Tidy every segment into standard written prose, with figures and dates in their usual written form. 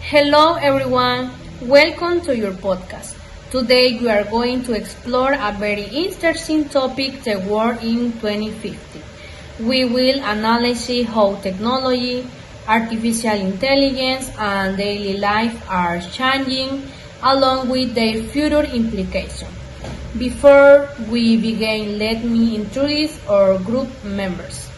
Hello everyone, welcome to your podcast. Today we are going to explore a very interesting topic, the world in 2050. We will analyze how technology, artificial intelligence and daily life are changing along with their future implications. Before we begin, let me introduce our group members.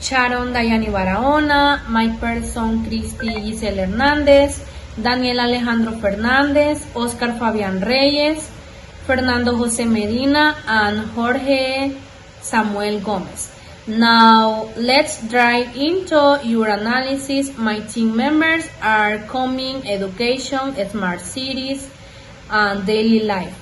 Sharon Dayani Barahona, my person Cristi Giselle Hernández, Daniel Alejandro Fernández, Oscar Fabián Reyes, Fernando José Medina, and Jorge Samuel Gomez. Now let's dive into your analysis. My team members are coming education, smart cities, and daily life.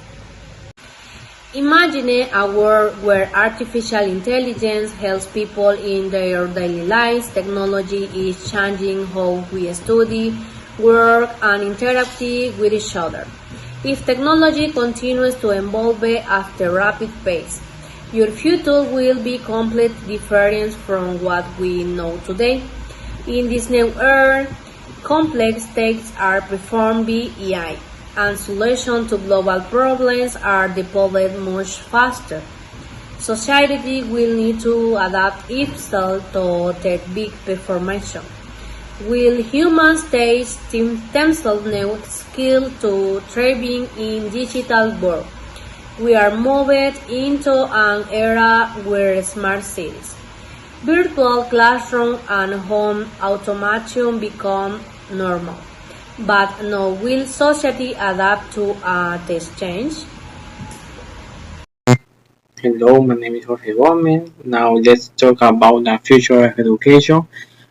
Imagine a world where artificial intelligence helps people in their daily lives. Technology is changing how we study, work, and interact with each other. If technology continues to evolve at a rapid pace, your future will be completely different from what we know today. In this new era, complex tasks are performed by AI and solutions to global problems are developed much faster. Society will need to adapt itself to that big performance. Will humans teach themselves new skills to thriving in digital world? We are moving into an era where smart cities, virtual classroom and home automation become normal. But now will society adapt to this change? Hello, my name is Jorge Gomez. Now let's talk about the future of education.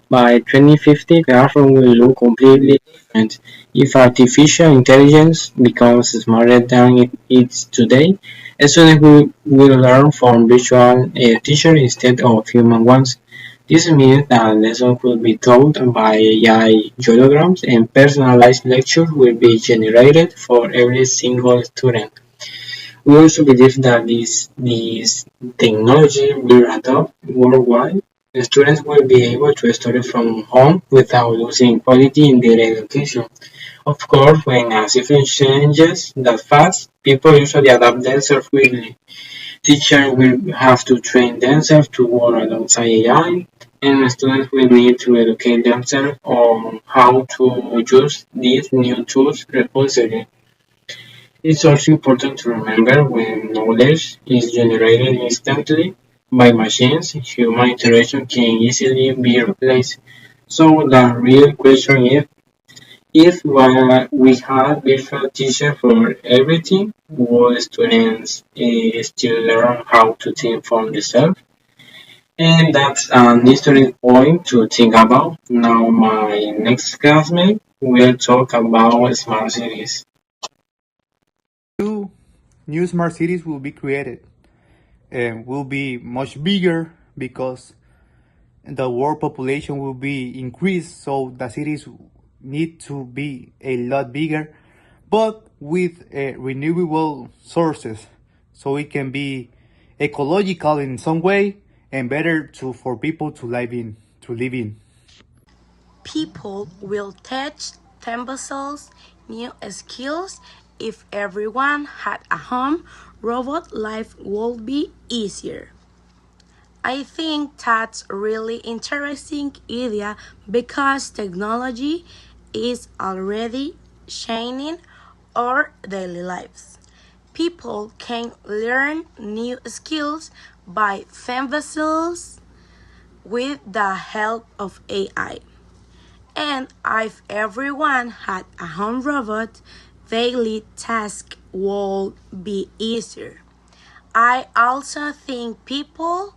By 2050, classroom will look completely different. If artificial intelligence becomes smarter than it is today, students will learn from virtual teachers instead of human ones. This means that lessons will be taught by AI holograms and personalized lectures will be generated for every single student. We also believe that this technology will adopt worldwide. The students will be able to study from home without losing quality in their education. Of course, when a system changes that fast, people usually adapt themselves quickly. Teachers will have to train themselves to work alongside AI, and students will need to educate themselves on how to use these new tools responsibly. It's also important to remember when knowledge is generated instantly by machines, human interaction can easily be replaced. So the real question is, if we had virtual teachers for everything, will students still learn how to think for themselves? And that's an interesting point to think about. Now my next classmate will talk about smart cities. New smart cities will be created and will be much bigger because the world population will be increased, so the cities need to be a lot bigger, but with renewable sources, so it can be ecological in some way and better for people to live in. People will teach themselves new skills. If everyone had a home robot, life would be easier. I think that's a really interesting idea because technology is already changing our daily lives. People can learn new skills by themselves with the help of AI. And if everyone had a home robot, daily tasks would be easier. I also think people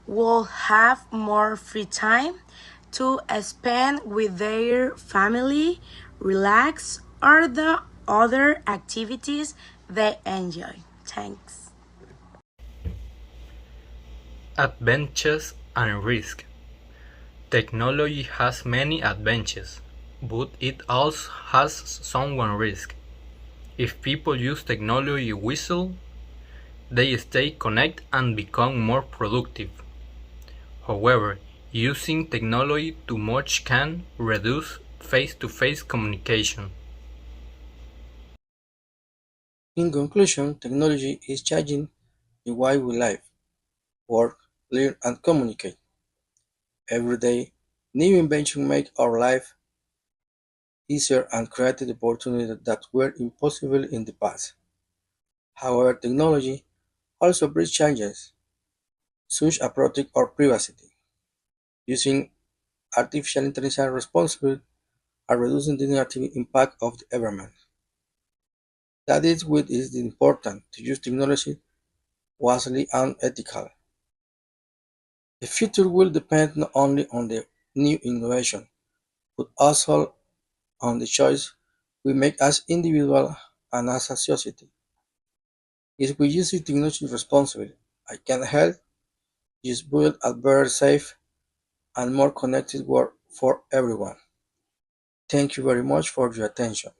will have more free time to spend with their family, relax, or the other activities they enjoy. Thanks. Advantages and risk. Technology has many advantages, but it also has some risk. If people use technology wisely, they stay connected and become more productive. However, using technology too much can reduce face-to-face communication. In conclusion, technology is changing the way we live, work, learn, and communicate. Every day, new inventions make our life easier and create opportunities that were impossible in the past. However, technology also brings challenges, such as protect our privacy, using artificial intelligence responsibly, and reducing the negative impact of the environment. That is why it is important to use technology wisely and ethically. The future will depend not only on the new innovation, but also on the choice we make as individuals and as a society. If we use technology responsibly, I can help us build a better, safe, and more connected world for everyone. Thank you very much for your attention.